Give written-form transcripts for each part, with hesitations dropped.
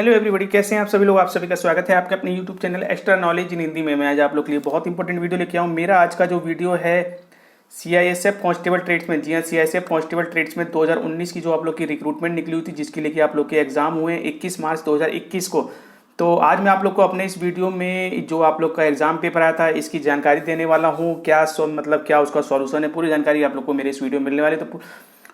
Hello everybody, कैसे हैं आप सभी लोग। आप सभी का स्वागत है आपके अपने YouTube channel extra knowledge in Hindi में। मैं आज आप लोग के लिए बहुत इंपॉर्टेंट वीडियो लेके आऊँ। मेरा आज का जो वीडियो है सीआईएसएफ कांस्टेबल ट्रेड्समैन, जी हाँ सीआईएसएफ कांस्टेबल ट्रेड्समैन 2019 की जो आप लोग की रिक्रूटमेंट निकली हुई थी, जिसके लिए कि आप लोग के एग्जाम हुए 21 मार्च 2021 को। तो आज मैं आप लोग को अपने इस वीडियो में जो आप लोग का एग्जाम पेपर आया था इसकी जानकारी देने वाला हूँ। क्या मतलब क्या उसका सॉल्यूशन है, पूरी जानकारी आप लोग को मेरे इस वीडियो में मिलने वाली है। तो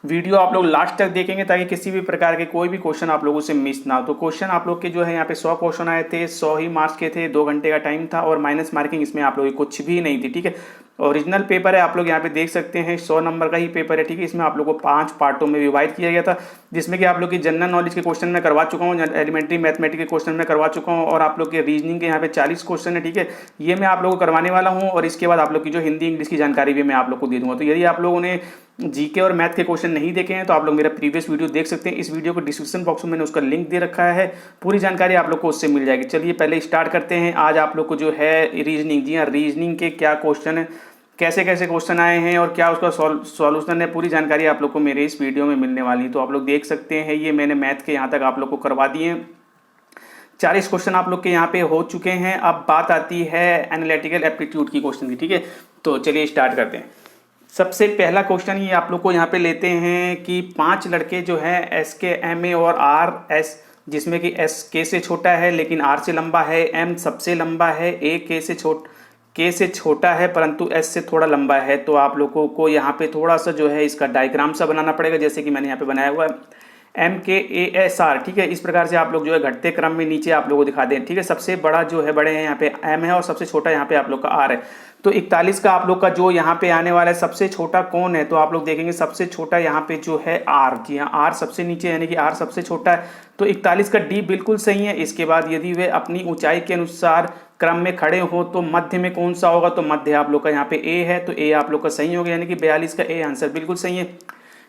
वीडियो आप लोग लास्ट तक देखेंगे ताकि किसी भी प्रकार के कोई भी क्वेश्चन आप लोगों से मिस ना हो। तो क्वेश्चन आप लोग के जो है यहाँ पे 100 क्वेश्चन आए थे, 100 ही मार्क्स के थे, 2 घंटे का टाइम था और माइनस मार्किंग इसमें आप लोग की कुछ भी नहीं थी। ठीक है, ओरिजिनल पेपर है, आप लोग यहाँ पे देख सकते हैं 100 नंबर का ही पेपर है। ठीक है, इसमें आप लोग को 5 पार्टों में डिवाइड किया गया था, जिसमें कि आप लोग की जनरल नॉलेज के क्वेश्चन मैं करवा चुका हूँ, एलिमेंट्री मैथमेटिक्स के क्वेश्चन मैं करवा चुका हूँ और आप लोग के रीजनिंग के यहाँ पे 40 क्वेश्चन है। ठीक है, ये मैं आप लोग को करवाने वाला हूँ और इसके बाद आप लोग की जो हिंदी इंग्लिश की जानकारी भी मैं आप लोग को दे दूंगा। तो यदि आप लोगों ने जीके और मैथ के क्वेश्चन नहीं देखे हैं तो आप लोग मेरा प्रीवियस वीडियो देख सकते हैं। इस वीडियो को डिस्क्रिप्शन बॉक्स में मैंने उसका लिंक दे रखा है, पूरी जानकारी आप लोग को उससे मिल जाएगी। चलिए पहले स्टार्ट करते हैं। आज आप लोग को जो है रीजनिंग, जी हाँ रीजनिंग के क्या क्वेश्चन है, कैसे कैसे क्वेश्चन आए हैं और क्या उसका सॉल्यूशन है, पूरी जानकारी आप लोग को मेरे इस वीडियो में मिलने वाली है। तो आप लोग देख सकते हैं ये मैंने मैथ के यहाँ तक आप लोग को करवा दिए हैं। 40 क्वेश्चन आप लोग के यहाँ पे हो चुके हैं। अब बात आती है एनालिटिकल एप्टीट्यूड की क्वेश्चन की। ठीक है, तो चलिए स्टार्ट करते हैं। सबसे पहला क्वेश्चन ये आप लोग को यहाँ पे लेते हैं कि 5 लड़के जो हैं एस के, एम ए और आर एस, जिसमें कि एस के से छोटा है लेकिन आर से लंबा है, एम सबसे लंबा है, ए के से छोटा है परंतु एस से थोड़ा लंबा है। तो आप लोगों को यहाँ पे थोड़ा सा जो है इसका डायग्राम सा बनाना पड़ेगा, जैसे कि मैंने यहाँ पे बनाया हुआ है एम के ए एस आर। ठीक है, इस प्रकार से आप लोग जो है घटते क्रम में नीचे आप लोगों को दिखा दें। ठीक है, सबसे बड़ा जो है बड़े हैं यहाँ पे एम है और सबसे छोटा यहाँ पे आप लोग का आर है। तो 41 का आप लोग का जो यहाँ पे आने वाला है सबसे छोटा कौन है, तो आप लोग देखेंगे सबसे छोटा यहाँ पे जो है आर। जी हाँ, आर सबसे नीचे यानी कि आर सबसे छोटा है। तो 41 का डी बिल्कुल सही है। इसके बाद यदि वे अपनी ऊंचाई के अनुसार क्रम में खड़े हो तो मध्य में कौन सा होगा, तो मध्य आप लोग का यहाँ पे ए है, तो ए आप लोग का सही हो गया, यानी कि 42 का ए आंसर बिल्कुल सही है।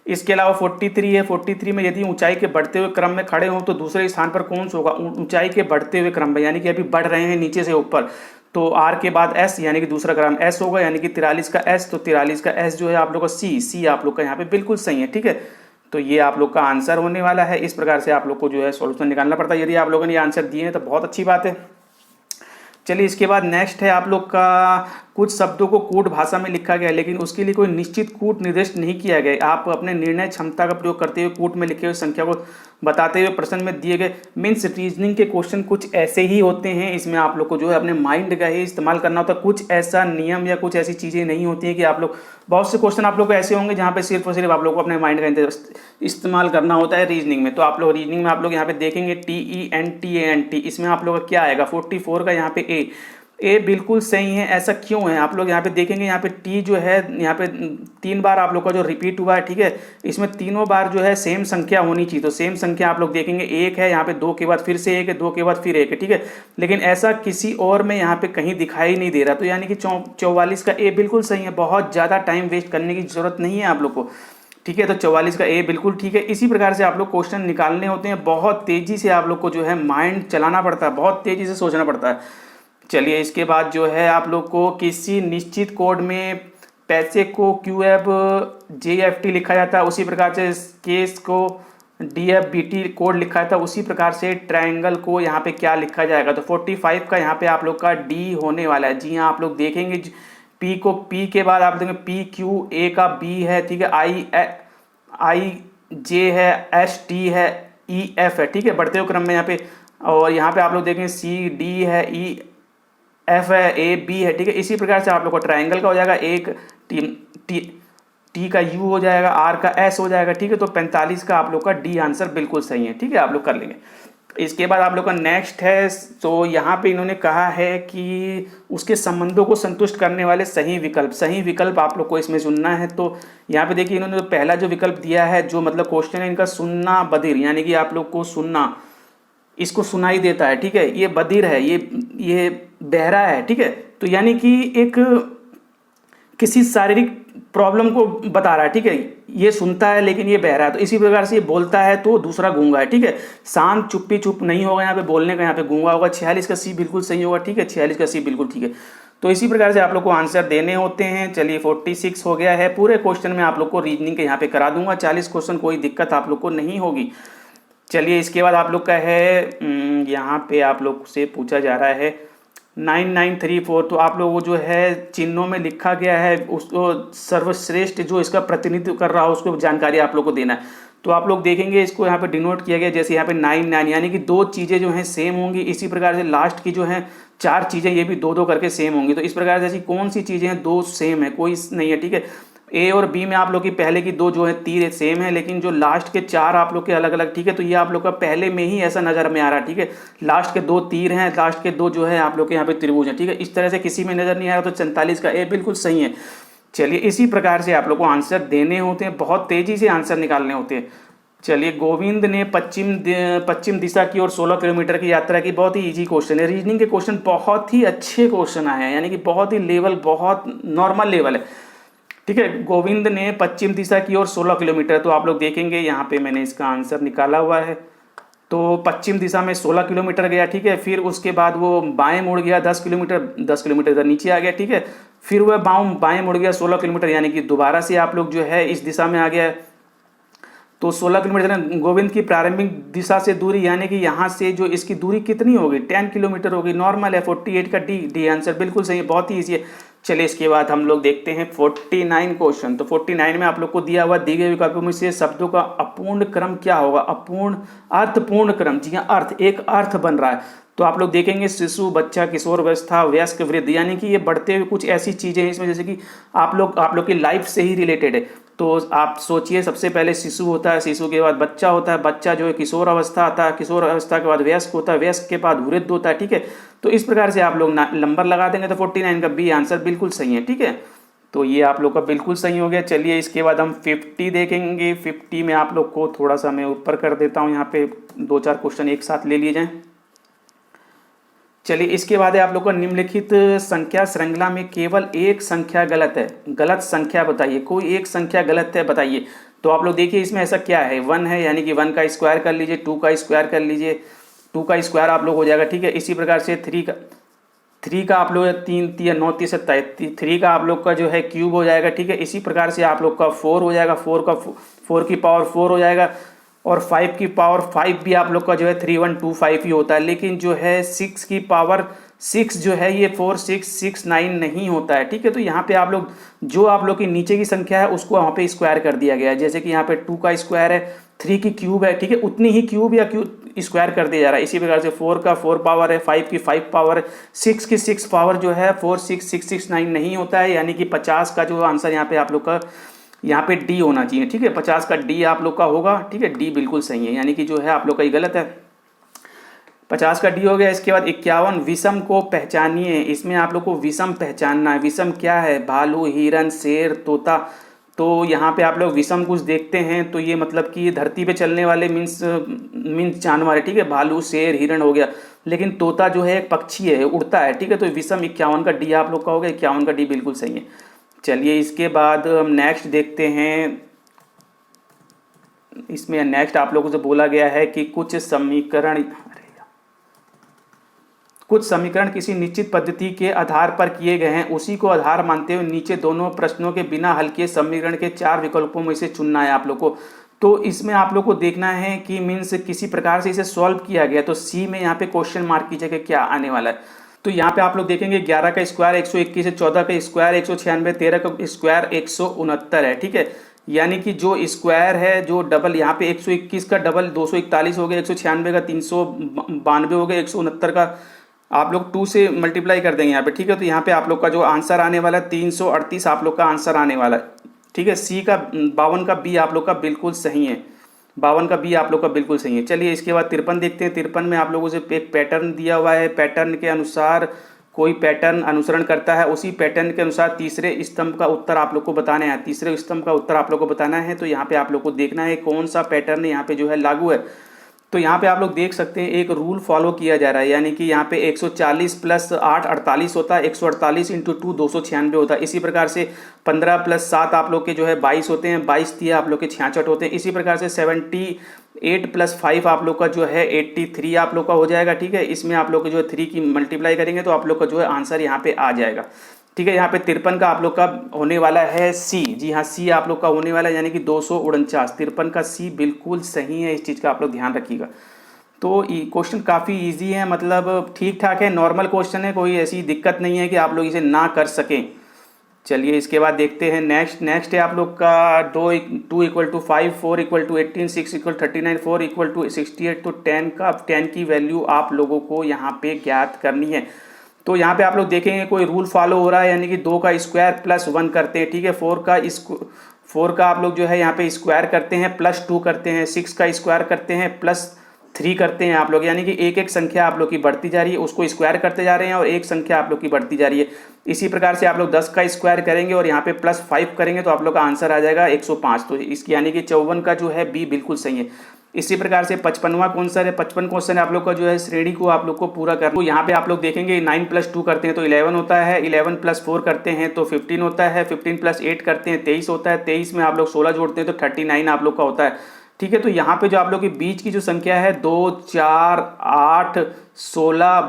इसके अलावा 43 है। 43 में यदि ऊंचाई के बढ़ते हुए क्रम में खड़े हो तो दूसरे स्थान पर कौन सा होगा, ऊंचाई के बढ़ते हुए क्रम में, यानी कि अभी बढ़ रहे हैं नीचे से ऊपर, तो आर के बाद एस यानी कि दूसरा क्रम एस होगा, यानी कि 43 का एस। तो 43 का एस जो है आप लोग का सी आप लोग का यहाँ पे बिल्कुल सही है। ठीक है, तो ये आप लोग का आंसर होने वाला है। इस प्रकार से आप लोग को जो है सॉल्यूशन निकालना पड़ता है। यदि आप लोगों ने ये आंसर दिए हैं तो बहुत अच्छी बात है। चलिए इसके बाद नेक्स्ट है आप लोग का, कुछ शब्दों को कूट भाषा में लिखा गया है लेकिन उसके लिए कोई निश्चित कूट निर्दिष्ट नहीं किया गया। आप अपने निर्णय क्षमता का प्रयोग करते हुए कूट में लिखे हुए संख्या को बताते हुए प्रश्न में दिए गए। मीन्स रीजनिंग के क्वेश्चन कुछ ऐसे ही होते हैं, इसमें आप लोग को जो है अपने माइंड का ही इस्तेमाल करना होता है। कुछ ऐसा नियम या कुछ ऐसी चीज़ें नहीं होती हैं कि आप लोग, बहुत से क्वेश्चन आप लोग को ऐसे होंगे जहाँ पे सिर्फ और सिर्फ आप लोग को अपने माइंड का इस्तेमाल करना होता है रीजनिंग में। तो आप लोग रीजनिंग में आप लोग यहाँ पे देखेंगे TENTANT, इसमें आप लोग का क्या आएगा 44 का यहाँ पे ए बिल्कुल सही है। ऐसा क्यों है आप लोग यहाँ पे देखेंगे, यहाँ पे टी जो है यहाँ पे 3 बार आप लोग का जो रिपीट हुआ है। ठीक है, इसमें तीनों बार जो है सेम संख्या होनी चाहिए, तो सेम संख्या आप लोग देखेंगे 1 है, यहाँ पे 2 के बाद फिर से 1 है, 2 के बाद फिर 1 है। ठीक है, लेकिन ऐसा किसी और में यहाँ पे कहीं दिखाई नहीं दे रहा, तो यानी कि 44 का ए बिल्कुल सही है। बहुत ज़्यादा टाइम वेस्ट करने की जरूरत नहीं है आप लोग को। ठीक है, तो 44 का ए बिल्कुल ठीक है। इसी प्रकार से आप लोग क्वेश्चन निकालने होते हैं, बहुत तेजी से आप लोग को जो है माइंड चलाना पड़ता है, बहुत तेजी से सोचना पड़ता है। चलिए इसके बाद जो है आप लोग को किसी निश्चित कोड में पैसे को QFJFT लिखा जाता है, उसी प्रकार से केस को DFBT कोड लिखा जाता है, उसी प्रकार से ट्रायंगल को यहाँ पे क्या लिखा जाएगा। तो 45 का यहाँ पे आप लोग का डी होने वाला है। जी हाँ, आप लोग देखेंगे पी को, पी के बाद आप देखेंगे PQ, ए का बी है। ठीक है, IJ है, ST है, EF है। ठीक है, बढ़ते हुए क्रम में यहाँ पे, और यहाँ पे आप लोग देखेंगे CD है, EF है, AB है। ठीक है, इसी प्रकार से आप लोग को ट्रायंगल का हो जाएगा, एक T का U हो जाएगा, R का S हो जाएगा। ठीक है, तो 45 का आप लोग का डी आंसर बिल्कुल सही है। ठीक है, आप लोग कर लेंगे। इसके बाद आप लोग का नेक्स्ट है, तो यहाँ पे इन्होंने कहा है कि उसके संबंधों को संतुष्ट करने वाले सही विकल्प आप लोग को इसमें चुनना है। तो यहाँ पे देखिए इन्होंने तो पहला जो विकल्प दिया है, जो मतलब क्वेश्चन है इनका, सुनना बधिर, यानी कि आप लोग को सुनना, इसको सुनाई देता है। ठीक है, ये बधिर है, ये बहरा है। ठीक है, तो यानी कि एक किसी शारीरिक प्रॉब्लम को बता रहा है। ठीक है, ये सुनता है लेकिन ये बहरा है, तो इसी प्रकार से ये बोलता है तो दूसरा गूंगा है। ठीक है, शांत चुप नहीं होगा यहाँ पे, बोलने का यहाँ पे गूंगा होगा। 46 का सी बिल्कुल सही होगा। ठीक है, 46 का सी बिल्कुल ठीक है। तो इसी प्रकार से आप लोग को आंसर देने होते हैं। चलिए 46 हो गया है। पूरे क्वेश्चन में आप लोग को रीजनिंग के यहाँ पे करा दूंगा 40 क्वेश्चन, कोई दिक्कत आप लोग को नहीं होगी। चलिए इसके बाद आप लोग का है यहाँ पे आप लोग से पूछा जा रहा है 9934। तो आप लोग वो जो है चिन्हों में लिखा गया है उसको सर्वश्रेष्ठ जो इसका प्रतिनिधित्व कर रहा है उसको जानकारी आप लोग को देना है। तो आप लोग देखेंगे इसको यहाँ पे डिनोट किया गया, जैसे यहाँ पे 99 यानी कि दो चीज़ें जो हैं सेम होंगी। इसी प्रकार से लास्ट की जो है चार चीज़ें ये भी दो दो करके सेम होंगी। तो इस प्रकार से ऐसी कौन सी चीज़ें हैं दो सेम है, कोई नहीं है, ठीक है। ए और बी में आप लोग की पहले की दो जो है तीर सेम है, लेकिन जो लास्ट के चार आप लोग के अलग अलग, ठीक है। तो ये आप लोग का पहले में ही ऐसा नजर में आ रहा है, ठीक है। लास्ट के दो तीर हैं, लास्ट के दो जो है आप लोग के यहाँ पे त्रिभुज है, ठीक है। इस तरह से किसी में नजर नहीं आ रहा, तो 44 का ए बिल्कुल सही है। चलिए इसी प्रकार से आप लोग को आंसर देने होते हैं, बहुत तेजी से आंसर निकालने होते हैं। चलिए गोविंद ने पश्चिम दिशा की ओर 16 किलोमीटर की यात्रा की। बहुत ही इजी क्वेश्चन है, रीजनिंग के क्वेश्चन बहुत ही अच्छे क्वेश्चन आए हैं, यानी कि बहुत ही लेवल बहुत नॉर्मल लेवल है, ठीक है। गोविंद ने पश्चिम दिशा की ओर 16 किलोमीटर। तो आप लोग देखेंगे यहाँ पे मैंने इसका आंसर निकाला हुआ है। तो पश्चिम दिशा में 16 किलोमीटर गया, ठीक है। फिर उसके बाद वो बाएं मुड़ गया 10 किलोमीटर इधर नीचे आ गया, ठीक है। फिर वह बाएं मुड़ गया 16 किलोमीटर, यानी कि दोबारा से आप लोग जो है इस दिशा में आ गया। तो 16 किलोमीटर गोविंद की प्रारंभिक दिशा से दूरी, यानी कि यहाँ से जो इसकी दूरी कितनी होगी 10 किलोमीटर होगी, नॉर्मल है। 48 का डी आंसर बिल्कुल सही है, बहुत ही ईजी है। चलिए इसके बाद हम लोग देखते हैं 49 क्वेश्चन। तो 49 में आप लोग को दिया हुआ दी गई विकल्पों में से शब्दों का अपूर्ण क्रम क्या होगा। अपूर्ण अर्थपूर्ण क्रम, जी हाँ, अर्थ एक अर्थ बन रहा है। तो आप लोग देखेंगे शिशु, बच्चा, किशोर अवस्था, वयस्क, वृद्ध, यानी कि ये बढ़ते हुए कुछ ऐसी चीजें हैं इसमें जैसे कि आप लोग की लाइफ से ही रिलेटेड है। तो आप सोचिए, सबसे पहले शिशु होता है, शिशु के बाद बच्चा होता है, बच्चा जो है किशोर अवस्था आता है, किशोर अवस्था के बाद वयस्क होता है, वयस्क के बाद वृद्ध होता है, ठीक है। तो इस प्रकार से आप लोग नंबर लगा देंगे तो 49 का बी आंसर बिल्कुल सही है, ठीक है। तो ये आप लोग का बिल्कुल सही हो गया। चलिए इसके बाद हम 50 देखेंगे। 50 में आप लोग को थोड़ा सा मैं ऊपर कर देता हूँ, यहाँ पे 2-4 क्वेश्चन एक साथ ले लिए जाएं। चलिए इसके बाद है आप लोग का निम्नलिखित संख्या श्रृंखला में केवल एक संख्या गलत है, गलत संख्या बताइए। कोई एक संख्या गलत है बताइए। तो आप लोग देखिए इसमें ऐसा क्या है, 1 है, यानी कि 1 का स्क्वायर कर लीजिए, 2 का स्क्वायर कर लीजिए, 2 का स्क्वायर आप लोग हो जाएगा, ठीक है। इसी प्रकार से 3 का आप लोग 3 का आप लोग का जो है क्यूब हो जाएगा, ठीक है। इसी प्रकार से आप लोग का 4 हो जाएगा, 4 की पावर 4 हो जाएगा। और 5 की पावर 5 भी आप लोग का जो है 3125 ही होता है। लेकिन जो है 6 की पावर 6 जो है ये 4669 नहीं होता है, ठीक है। तो यहाँ पे आप लोग जो आप लोग की नीचे की संख्या है उसको वहाँ पे स्क्वायर कर दिया गया है। जैसे कि यहाँ पे 2 का स्क्वायर है, 3 की क्यूब है, ठीक है, उतनी ही क्यूब या क्यूब स्क्वायर कर दिया जा रहा है। इसी प्रकार से 4 का 4 पावर है, 5 की 5 पावर है, 6 की 6 पावर जो है 46669 नहीं होता है। यानी कि 50 का जो आंसर यहाँ पे आप लोग का यहाँ पे डी होना चाहिए, ठीक है। 50 का डी आप लोग का होगा, ठीक है। डी बिल्कुल सही है, यानी कि जो है आप लोग का ये गलत है। 50 का डी हो गया। इसके बाद 51 विषम को पहचानिए। इसमें आप लोग को विषम पहचानना है। विषम क्या है, भालू, हिरन, शेर, तोता। तो यहाँ पे आप लोग विषम कुछ देखते हैं तो ये मतलब कि धरती पे चलने वाले मीन्स जानवर है, ठीक है। भालू, शेर, हिरन हो गया। लेकिन तोता जो है एक पक्षी है, उड़ता है, ठीक है। तो विषम 51 का डी आप लोग का हो गया, 51 का डी बिल्कुल सही है। चलिए इसके बाद हम नेक्स्ट देखते हैं। इसमें नेक्स्ट आप लोगों से बोला गया है कि कुछ समीकरण किसी निश्चित पद्धति के आधार पर किए गए हैं, उसी को आधार मानते हुए नीचे दोनों प्रश्नों के बिना हल किए समीकरण के 4 विकल्पों में से चुनना है आप लोग को। तो इसमें आप लोग को देखना है कि मीन्स किसी प्रकार से इसे सॉल्व किया गया। तो सी में यहाँ पे क्वेश्चन मार्क की जगह क्या आने वाला है। तो यहाँ पे आप लोग देखेंगे 11 का स्क्वायर 121 है, 14 का स्क्वायर 196, 13 का स्क्वायर 169 है, ठीक है। यानी कि जो स्क्वायर है, जो डबल यहाँ पे 121 का डबल 241 हो गया, 196 का 392 हो गया, 169 का आप लोग 2 से मल्टीप्लाई कर देंगे यहाँ पे, ठीक है। तो यहाँ पे आप लोग का जो आंसर आने वाला है 338 आप लोग का आंसर आने वाला है, ठीक है। सी का 52 का बी आप लोग का बिल्कुल सही है, 52 का बी आप लोग का बिल्कुल सही है। चलिए इसके बाद 53 देखते हैं। 53 में आप लोगों से एक पैटर्न दिया हुआ है, पैटर्न के अनुसार कोई पैटर्न अनुसरण करता है, उसी पैटर्न के अनुसार तीसरे स्तंभ का उत्तर आप लोग को बताना है। तीसरे स्तंभ का उत्तर आप लोग को बताना है। तो यहाँ पे आप लोग को देखना है कौन सा पैटर्न यहाँ पे जो है लागू है। तो यहाँ पे आप लोग देख सकते हैं एक रूल फॉलो किया जा रहा है, यानी कि यहाँ पे 140 + 8 48 होता है, 148 × 2 296 होता है। इसी प्रकार से 15 + 7 आप लोग के जो है 22 होते हैं, 22 दिए आप लोग के 66 होते हैं। इसी प्रकार से 78 + 5 आप लोग का जो है 83 आप लोग का हो जाएगा, ठीक है। इसमें आप लोग के जो है 3 की मल्टीप्लाई करेंगे तो आप लोग का जो है आंसर यहाँ पे आ जाएगा। ठीक है। यहाँ पे 53 का आप लोग का होने वाला है सी, जी हाँ सी आप लोग का होने वाला है, यानी कि 249। 53 का सी बिल्कुल सही है, इस चीज़ का आप लोग ध्यान रखिएगा। तो क्वेश्चन काफ़ी इजी है, मतलब ठीक ठाक है, नॉर्मल क्वेश्चन है, कोई ऐसी दिक्कत नहीं है कि आप लोग इसे ना कर सकें। चलिए इसके बाद देखते हैं नेक्स्ट है आप लोग का 2 equal to 5, 4 equal to 18, 6 equal 39, 4 equal to 68। तो 10 की वैल्यू आप लोगों को यहाँ पे ज्ञात करनी है। तो यहाँ पे आप लोग देखेंगे कोई रूल फॉलो हो रहा है, यानी कि 2 का स्क्वायर प्लस 1 करते हैं, ठीक है। 4 का आप लोग जो है यहाँ पे स्क्वायर करते हैं प्लस 2 करते हैं, 6 का स्क्वायर करते हैं प्लस 3 करते हैं आप लोग, यानी कि एक एक संख्या आप लोग की बढ़ती जा रही है, उसको स्क्वायर करते जा रहे हैं और एक संख्या आप लोग की बढ़ती जा रही है। इसी प्रकार से आप लोग 10 का स्क्वायर करेंगे और यहाँ पे प्लस 5 करेंगे तो आप लोग का आंसर आ जाएगा 105। तो इसकी यानी कि 54 का जो है बी बिल्कुल सही है। इसी प्रकार से 55वां क्वेश्चन है, 55 क्वेश्चन आप लोग का जो है श्रेणी को आप लोग को पूरा करना। तो यहाँ पे आप लोग देखेंगे 9 प्लस 2 करते हैं तो 11 होता है, 11 प्लस 4 करते हैं तो 15 होता है, 15 प्लस 8 करते हैं 23 होता है, 23 में आप लोग 16 जोड़ते हैं तो 39 आप लोग का होता है, ठीक है। तो यहाँ पे जो आप लोग के बीच की जो संख्या है 2, 4, 8, 16,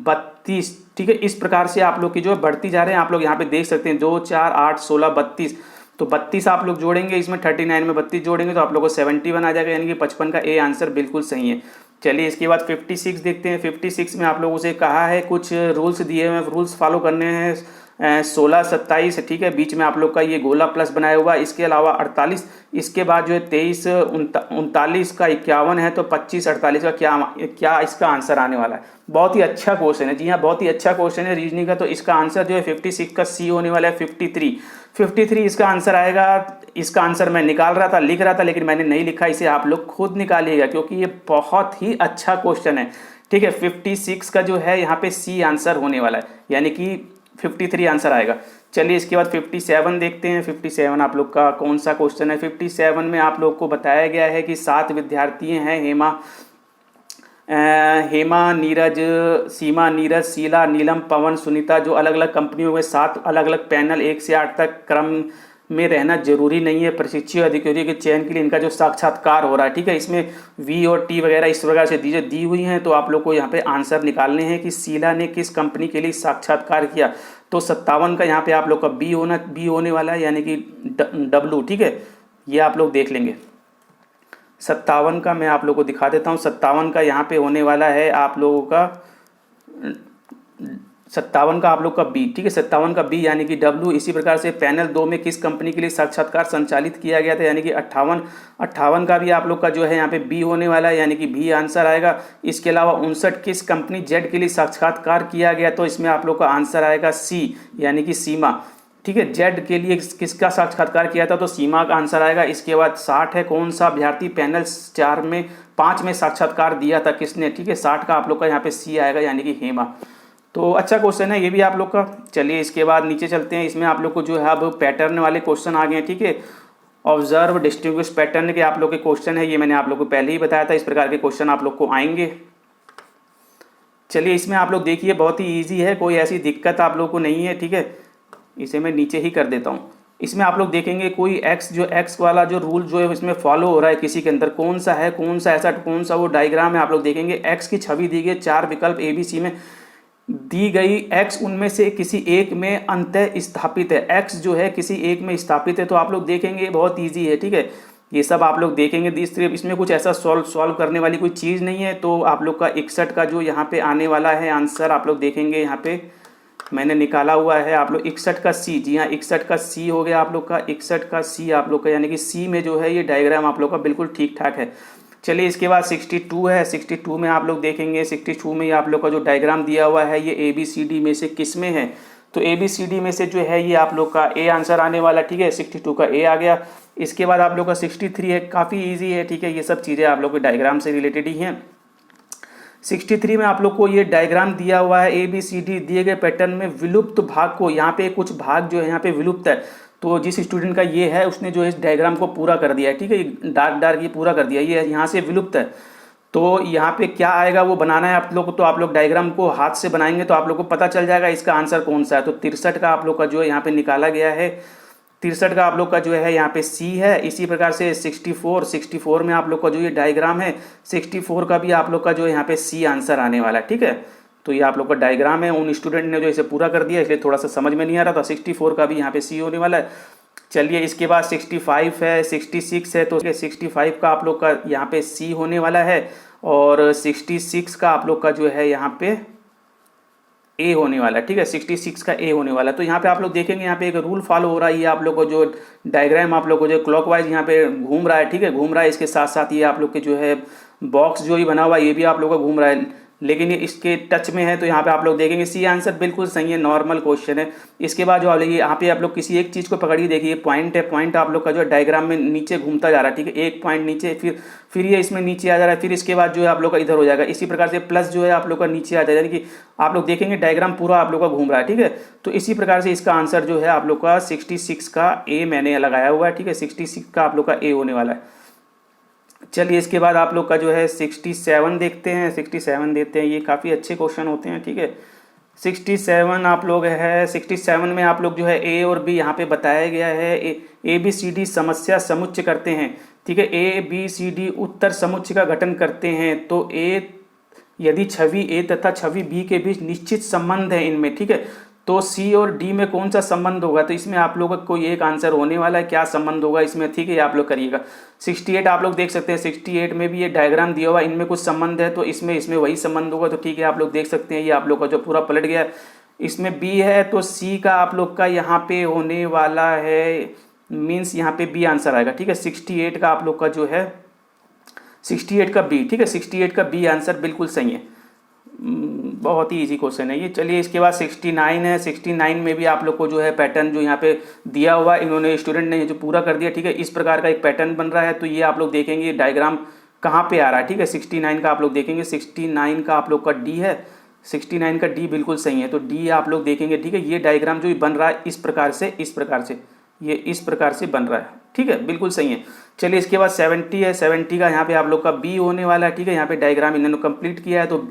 32, ठीक है, इस प्रकार से आप लोग की जो है बढ़ती जा रहे हैं। आप लोग यहाँ पे देख सकते हैं 2, 4, 8, 16, 32। तो 32 आप लोग जोड़ेंगे इसमें, 39 में 32 जोड़ेंगे तो आप लोग को 71 आ जाएगा, यानी कि 55 का ए आंसर बिल्कुल सही है। चलिए इसके बाद 56 देखते हैं। 56 में आप लोगों से कहा है कुछ रूल्स दिए हुए हैं, रूल्स फॉलो करने हैं। 16, 27, ठीक है, बीच में आप लोग का ये गोला प्लस बनाया हुआ, इसके अलावा 48, इसके बाद जो है 23, 39 का 51 है तो 25, 48 का क्या इसका आंसर आने वाला है। बहुत ही अच्छा क्वेश्चन है, जी हाँ बहुत ही अच्छा क्वेश्चन है रीजनिंग का। तो इसका आंसर जो है 56 का सी होने वाला है 53 इसका आंसर आएगा। इसका आंसर मैं निकाल रहा था, लिख रहा था, लेकिन मैंने नहीं लिखा, इसे आप लोग खुद निकालिएगा क्योंकि ये बहुत ही अच्छा क्वेश्चन है, ठीक है। 56 का जो है यहाँ पे सी आंसर होने वाला है, यानी कि 53 आंसर आएगा। चलिए इसके बाद 57 देखते हैं। 57 आप लोग का कौन सा क्वेश्चन है। 57 में आप लोग को बताया गया है कि 7 विद्यार्थी हैं, हेमा, नीरज, सीमा, नीरज, शीला, नीलम, पवन, सुनीता, जो अलग अलग कंपनियों में 7 अलग अलग पैनल 1 से 8 तक क्रम में रहना जरूरी नहीं है। प्रशिक्षु अधिकारी के चयन के लिए इनका जो साक्षात्कार हो रहा है, ठीक है, इसमें वी और टी वगैरह इस प्रकार से दी हुई हैं। तो आप लोग को यहाँ पे आंसर निकालने हैं कि शीला ने किस कंपनी के लिए साक्षात्कार किया। तो 57 का यहाँ पे आप लोग का बी होने वाला है, यानी कि डब्लू, ठीक है, ये आप लोग देख लेंगे। 57 का मैं आप लोग को दिखा देता हूँ। 57 का यहाँ पे होने वाला है आप लोगों का 57 का आप लोग का बी, ठीक है, 57 का बी यानी कि डब्लू। इसी प्रकार से पैनल 2 में किस कंपनी के लिए साक्षात्कार संचालित किया गया था, यानी कि 58 का भी आप लोग का जो है यहाँ पे बी होने वाला है, यानी कि बी आंसर आएगा। इसके अलावा 59 किस कंपनी जेड के लिए साक्षात्कार किया गया, तो इसमें आप लोग का आंसर आएगा सी, यानी कि सीमा, ठीक है। जेड के लिए किसका साक्षात्कार किया था, तो सीमा का आंसर आएगा। इसके बाद 60 है, कौन सा अभ्यर्थी पैनल 5 में साक्षात्कार दिया था किसने, ठीक है, 60 का आप लोग का यहाँ पे सी आएगा, यानी कि हेमा। तो अच्छा क्वेश्चन है ये भी आप लोग का। चलिए इसके बाद नीचे चलते हैं। इसमें आप लोग को जो है अब पैटर्न वाले क्वेश्चन आ गए हैं, ठीक है। ऑब्जर्व डिस्टिंग्विश पैटर्न के आप लोग के क्वेश्चन है, ये मैंने आप लोग को पहले ही बताया था, इस प्रकार के क्वेश्चन आप लोग को आएंगे। चलिए इसमें आप लोग देखिए बहुत ही ईजी है, कोई ऐसी दिक्कत आप लोग को नहीं है, ठीक है। इसे मैं नीचे ही कर देता हूँ। इसमें आप लोग देखेंगे कोई एक्स वाला जो रूल जो है इसमें फॉलो हो रहा है किसी के अंदर, कौन सा है, कौन सा वो डायग्राम है। आप लोग देखेंगे एक्स की छवि दी गई, 4 विकल्प ABC में दी गई, एक्स उनमें से किसी एक में अंतः स्थापित है, एक्स जो है किसी एक में स्थापित है। तो आप लोग देखेंगे बहुत इजी है, ठीक है, ये सब आप लोग देखेंगे। इसमें कुछ ऐसा सॉल्व करने वाली कोई चीज़ नहीं है। तो आप लोग का 61 का जो यहाँ पे आने वाला है आंसर, आप लोग देखेंगे यहाँ पे मैंने निकाला हुआ है, आप लोग 61 का सी, जी हाँ 61 का सी हो गया आप लोग का, 61 का सी आप लोग का, यानी कि सी में जो है ये डायग्राम आप लोग का बिल्कुल ठीक ठाक है। चलिए इसके बाद 62 है। 62 में आप लोग देखेंगे, 62 में आप लोग का जो डायग्राम दिया हुआ है ये ABCD में से किस में है, तो ABCD में से जो है ये आप लोग का ए आंसर आने वाला, ठीक है, 62 का ए आ गया। इसके बाद आप लोग का 63 है, काफ़ी ईजी है, ठीक है, ये सब चीज़ें आप लोग के डायग्राम से रिलेटेड ही हैं। 63 में आप लोग को ये डायग्राम दिया हुआ है, ABCD दिए गए पैटर्न में विलुप्त भाग को, यहाँ पे कुछ भाग जो है यहाँ पे विलुप्त है, तो जिस स्टूडेंट का ये है उसने जो इस डायग्राम को पूरा कर दिया है, ठीक है, डार्क ये पूरा कर दिया, ये यहाँ से विलुप्त है। तो यहाँ पे क्या आएगा वो बनाना है आप लोग को, तो आप लोग डायग्राम को हाथ से बनाएंगे तो आप लोग को पता चल जाएगा इसका आंसर कौन सा है। तो 63 का आप लोग का जो है यहाँ पे निकाला गया है, 63 का आप लोग का जो है यहाँ पे सी है। इसी प्रकार से 64 में आप लोग का जो ये डायग्राम है, 64 का भी आप लोग का जो है यहाँ पे सी आंसर आने वाला है, ठीक है। तो ये आप लोग का डायग्राम है। उन स्टूडेंट ने जो इसे पूरा कर दिया इसलिए थोड़ा सा समझ में नहीं आ रहा था। 64 का भी यहाँ पे सी होने वाला है। चलिए इसके बाद 65 है, 66 है, तो 65 का आप लोग का यहाँ पे सी होने वाला है और 66 का आप लोग का जो है यहाँ पे ए होने वाला है। ठीक है, 66 का ए होने वाला है। तो यहाँ पे आप लोग देखेंगे यहाँ पे एक रूल फॉलो हो रहा है। ये आप लोग को जो डायग्राम आप लोग को जो क्लॉकवाइज यहाँ पे घूम रहा है, ठीक है, घूम रहा है। इसके साथ साथ ये आप लोग के जो है बॉक्स जो ही बना हुआ है ये भी आप लोग का घूम रहा है, लेकिन ये इसके टच में है। तो यहाँ पे आप लोग देखेंगे सी आंसर बिल्कुल सही है, नॉर्मल क्वेश्चन है। इसके बाद जो आप लोग यहाँ पे आप लोग किसी एक चीज़ को पकड़िए, देखिए पॉइंट है, पॉइंट आप लोग का जो है डायग्राम में नीचे घूमता जा रहा है। ठीक है, एक पॉइंट नीचे, फिर ये इसमें नीचे आ जा रहा है, फिर इसके बाद जो है आप लोग का इधर हो जाएगा। इसी प्रकार से प्लस जो है आप लोग का नीचे आ जाएगा, यानी कि आप लोग देखेंगे डायग्राम पूरा आप लोग का घूम रहा है। ठीक है, तो इसी प्रकार से इसका आंसर जो है आप लोग का 66 का ए मैंने लगाया हुआ है। ठीक है, 66 का आप लोग का ए होने वाला है। चलिए इसके बाद आप लोग का जो है 67 देखते हैं। 67 देते हैं, ये काफ़ी अच्छे क्वेश्चन होते हैं। ठीक है, 67 आप लोग है। 67 में आप लोग जो है ए और बी यहाँ पे बताया गया है। ए बी सी डी समस्या समुच्चय करते हैं। ठीक है, ए बी सी डी उत्तर समुच्चय का गठन करते हैं। तो यदि छवि ए तथा छवि बी के बीच निश्चित संबंध है इनमें, ठीक है, तो सी और डी में कौन सा संबंध होगा? तो इसमें आप लोगों का कोई एक आंसर होने वाला है, क्या संबंध होगा इसमें? ठीक है, आप लोग करिएगा। 68 आप लोग देख सकते हैं, 68 में भी ये डायग्राम दिया हुआ, इनमें कुछ संबंध है तो इसमें वही संबंध होगा। तो ठीक है, आप लोग देख सकते हैं, ये आप लोग का जो पूरा पलट गया। इसमें बी है तो सी का आप लोग का यहाँ पे होने वाला है, मीन्स यहाँ पे बी आंसर आएगा। ठीक है, 68 का आप लोग का जो है 68 का बी। ठीक है, 68 का बी आंसर बिल्कुल सही है। बहुत ही इजी क्वेश्चन है ये। चलिए इसके बाद 69 है। 69 में भी आप लोग को जो है पैटर्न जो यहाँ पे दिया हुआ है, इन्होंने स्टूडेंट ने जो पूरा कर दिया। ठीक है, इस प्रकार का एक पैटर्न बन रहा है। तो ये आप लोग देखेंगे डायग्राम कहाँ पे आ रहा है। ठीक है, 69 का आप लोग देखेंगे, 69 का आप लोग का डी है। 69 का डी बिल्कुल सही है, तो डी आप लोग देखेंगे। ठीक है, ये डायग्राम जो बन रहा है इस प्रकार से ये इस प्रकार से बन रहा है। ठीक है, बिल्कुल सही है। चलिए इसके बाद 70 है। 70 का यहाँ पे आप लोग का बी होने वाला है। ठीक है, यहाँ पे डायग्राम इन्होंने कंप्लीट किया है, तो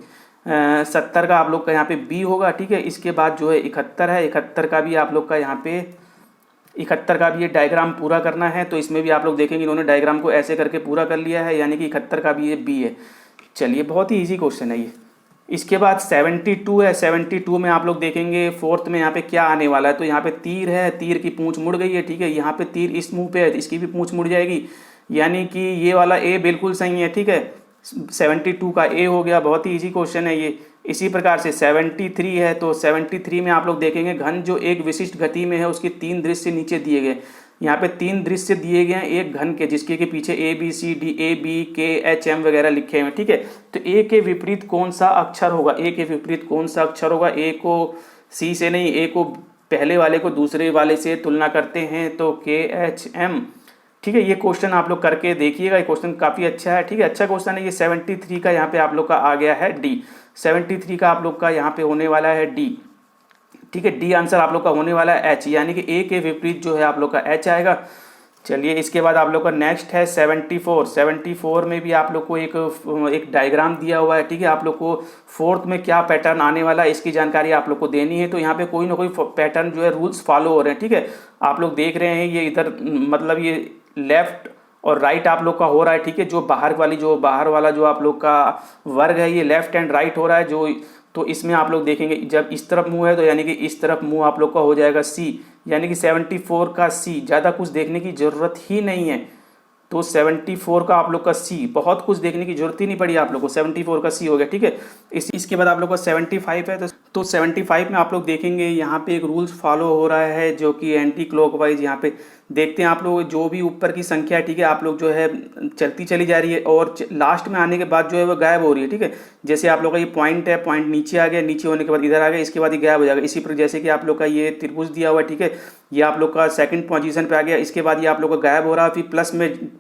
70 का आप लोग का यहाँ पे बी होगा। ठीक है, इसके बाद जो है 71 है। 71 का भी आप लोग का यहाँ पे 71 का भी ये डायग्राम पूरा करना है। तो इसमें भी आप लोग देखेंगे इन्होंने डायग्राम को ऐसे करके पूरा कर लिया है, यानी कि 71 का भी ये बी है। चलिए बहुत ही ईजी क्वेश्चन है ये। इसके बाद 72 है। 72 में आप लोग देखेंगे फोर्थ में यहाँ पे क्या आने वाला है। तो यहाँ पे तीर है, तीर की पूंछ मुड़ गई है। ठीक है, यहाँ पे तीर इस मुंह पे है, इसकी भी पूंछ मुड़ जाएगी, यानी कि ये वाला ए बिल्कुल सही है। ठीक है, 72 का ए हो गया। बहुत ही इजी क्वेश्चन है ये। इसी प्रकार से 73 है। तो 73 में आप लोग देखेंगे घन जो एक विशिष्ट गति में है उसके 3 दृश्य नीचे दिए गए। यहाँ पे 3 दृश्य दिए गए हैं एक घन के, जिसके के पीछे A B C D, A B K H M वगैरह लिखे हुए हैं। ठीक है, तो ए के विपरीत कौन सा अक्षर होगा? ए के विपरीत कौन सा अक्षर होगा? ए को सी से नहीं, ए को पहले वाले को दूसरे वाले से तुलना करते हैं, तो के एच एम। ठीक है, ये क्वेश्चन आप लोग करके देखिएगा, ये क्वेश्चन काफ़ी अच्छा है। ठीक है, अच्छा क्वेश्चन है ये। 73 का यहाँ पे आप लोग का आ गया है डी। 73 का आप लोग का यहाँ पे होने वाला है डी। ठीक है, डी आंसर आप लोग का होने वाला है एच, यानी कि ए के विपरीत जो है आप लोग का एच आएगा। चलिए इसके बाद आप लोग का नेक्स्ट है 74। 74 में भी आप लोग को एक डायग्राम दिया हुआ है। ठीक है, आप लोग को फोर्थ में क्या पैटर्न आने वाला है इसकी जानकारी आप लोग को देनी है। तो यहाँ पे कोई ना कोई पैटर्न जो है रूल्स फॉलो हो रहे हैं। ठीक है, आप लोग देख रहे हैं ये इधर मतलब ये लेफ्ट और राइट आप लोग का हो रहा है। ठीक है, जो बाहर वाला जो आप लोग का वर्ग है ये लेफ्ट एंड राइट हो रहा है जो। तो इसमें आप लोग देखेंगे जब इस तरफ मुंह है तो यानी कि इस तरफ मुंह आप लोग का हो जाएगा सी, यानी कि 74 का सी। ज़्यादा कुछ देखने की जरूरत ही नहीं है। तो 74 का आप लोग का सी, बहुत कुछ देखने की जरूरत ही नहीं पड़ी आप लोग को, 74 का सी हो गया। ठीक है, इसके बाद आप लोग का 75 है। तो 75 में आप लोग देखेंगे यहाँ पे एक रूल्स फॉलो हो रहा है जो कि एंटी क्लॉकवाइज। यहाँ पे देखते हैं आप लोग जो भी ऊपर की संख्या है, ठीक है, आप लोग जो है चलती चली जा रही है और लास्ट में आने के बाद जो है वो गायब हो रही है। ठीक है, जैसे आप लोग का ये पॉइंट है, पॉइंट नीचे आ गया, नीचे होने के बाद इधर आ गया, इसके बाद ये गायब हो जाएगा। इसी पर जैसे कि आप लोग का ये त्रिभुज दिया हुआ है। ठीक है, ये आप लोग का सेकंड पोजीशन पे आ गया, इसके बाद ये आप लोग का गायब हो रहा है, फिर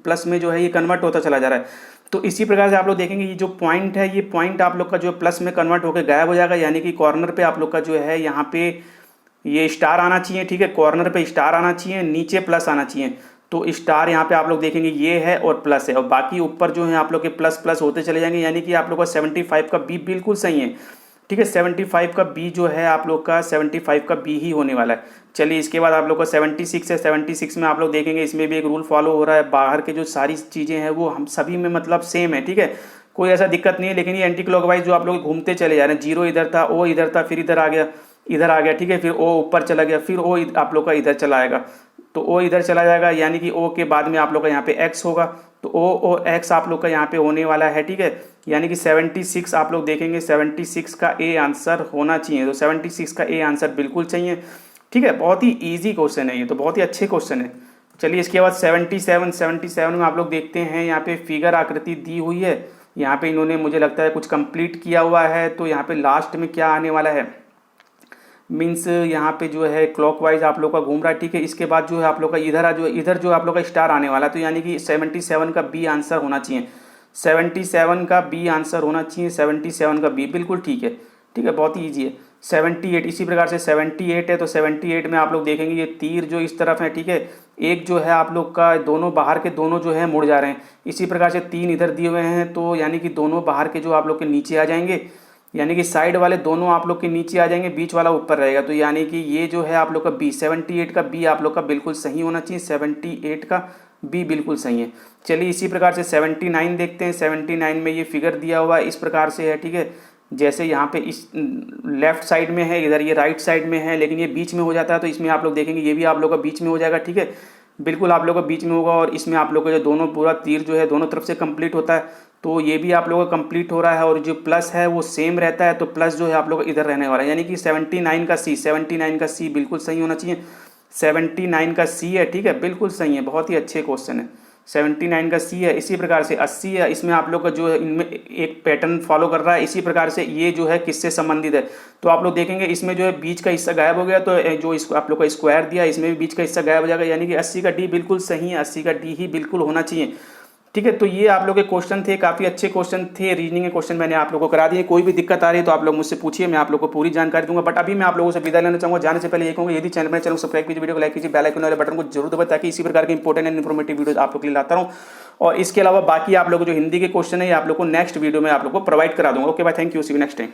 प्लस में जो है ये कन्वर्ट होता चला जा रहा है। तो इसी प्रकार से आप लोग देखेंगे ये जो पॉइंट है, ये पॉइंट आप लोग का जो प्लस में कन्वर्ट होकर गायब हो जाएगा, यानी कि कॉर्नर पे आप लोग का जो है यहाँ पे ये स्टार आना चाहिए। ठीक है, कॉर्नर पे स्टार आना चाहिए, नीचे प्लस आना चाहिए। तो स्टार यहाँ पे आप लोग देखेंगे ये है और प्लस है, और बाकी ऊपर जो है आप लोग के प्लस प्लस होते चले जाएंगे, यानी कि आप लोग का 75 का बी बिल्कुल सही है। ठीक है, 75 का बी जो है आप लोग का 75 का बी ही होने वाला है। चलिए इसके बाद आप लोग का 76 है। 76 में आप लोग देखेंगे इसमें भी एक रूल फॉलो हो रहा है, बाहर के जो सारी चीज़ें हैं वो हम सभी में मतलब सेम है। ठीक है, कोई ऐसा दिक्कत नहीं है। लेकिन ये एंटी क्लॉकवाइज जो आप लोग घूमते चले जा रहे हैं, 0 इधर था, ओ इधर था, फिर इधर आ गया, ठीक है, फिर ओ ऊपर चला गया, फिर ओ आप लोग का इधर चला आएगा, तो ओ इधर चला जाएगा, यानी कि ओ के बाद में आप लोग का यहाँ पे एक्स होगा, तो ओ एक्स आप लोग का यहाँ पे होने वाला है, ठीक है। यानी कि 76 आप लोग देखेंगे, 76 का ए आंसर होना चाहिए, तो 76 का ए आंसर बिल्कुल चाहिए, ठीक है। बहुत ही ईजी क्वेश्चन है ये, तो बहुत ही अच्छे क्वेश्चन है। चलिए इसके बाद 77 में आप लोग देखते हैं, यहाँ पे फिगर आकृति दी हुई है, यहाँ पे इन्होंने मुझे लगता है कुछ कंप्लीट किया हुआ है, तो यहाँ पे लास्ट में क्या आने वाला है, मीन्स यहाँ पे जो है क्लॉकवाइज आप लोग का घूम रहा है, ठीक है। इसके बाद जो है आप लोग का इधर जो आप लोग का स्टार आने वाला है, तो यानी कि 77 का बी आंसर होना चाहिए, 77 का बी आंसर होना चाहिए, 77 का बी बिल्कुल ठीक है, ठीक है, बहुत ही ईजी है। 78 इसी प्रकार से 78 है, तो 78 में आप लोग देखेंगे ये तीर जो इस तरफ है, ठीक है, एक जो है आप लोग का दोनों बाहर के दोनों जो है मुड़ जा रहे हैं, इसी प्रकार से 3 इधर दिए हुए हैं, तो यानी कि दोनों बाहर के जो आप लोग के नीचे आ जाएंगे, यानी कि साइड वाले दोनों आप लोग के नीचे आ जाएंगे, बीच वाला ऊपर रहेगा, तो यानी कि ये जो है आप लोग का बी 78 का बी आप लोग का बिल्कुल सही होना चाहिए, 78 का बी बिल्कुल सही है। चलिए इसी प्रकार से 79 देखते हैं। 79 में ये फिगर दिया हुआ इस प्रकार से है, ठीक है, जैसे यहाँ पे इस लेफ्ट साइड में है, इधर ये राइट साइड में है, लेकिन ये बीच में हो जाता है, तो इसमें आप लोग देखेंगे ये भी आप लोग का बीच में हो जाएगा, ठीक है, बिल्कुल आप लोग का बीच में होगा। और इसमें आप लोग का जो दोनों पूरा तीर जो है दोनों तरफ से कंप्लीट होता है, तो ये भी आप लोगों का कंप्लीट हो रहा है, और जो प्लस है वो सेम रहता है, तो प्लस जो है आप लोग इधर रहने वाला है, यानी कि 79 का सी बिल्कुल सही होना चाहिए, 79 का सी है, ठीक है, बिल्कुल सही है, बहुत ही अच्छे क्वेश्चन है। 79 का सी है। इसी प्रकार से 80 है, इसमें आप लोग का जो है इनमें एक पैटर्न फॉलो कर रहा है, इसी प्रकार से ये जो है किससे संबंधित है, तो आप लोग देखेंगे इसमें जो है बीच का हिस्सा गायब हो गया, तो जो इसको आप लोग का स्क्वायर दिया इसमें भी बीच का हिस्सा गायब हो जाएगा, यानी कि 80 का डी बिल्कुल सही है, 80 का डी ही बिल्कुल होना चाहिए, ठीक है। तो ये आप लोग के क्वेश्चन थे, काफ़ी अच्छे क्वेश्चन थे, रीजनिंग के क्वेश्चन मैंने आप लोगों को करा दिए। कोई भी दिक्कत आ रही है तो आप लोग मुझसे पूछिए, मैं आप लोग को पूरी जानकारी दूंगा। बट अभी मैं आप लोगों से विदा लेना चाहूँगा, जाने से पहले ये कहूँगा यदि चैनल को सब्सक्राइब कीजिए, वीडियो को लाइक कीजिए, बेल आइकन वाले बटन को जरूर दबाएं, ताकि इसी प्रकार के इंपॉर्टेंट एंड इन्फॉर्मेटिव वीडियो आप लोग के लिए लाता रहूँ। और इसके अलावा बाकी आप लोग जो हिंदी के क्वेश्चन है आप लोग को नेक्स्ट वीडियो में आप लोग को प्रोवाइड करा दूंगा। Okay bye, thank you, see you next time.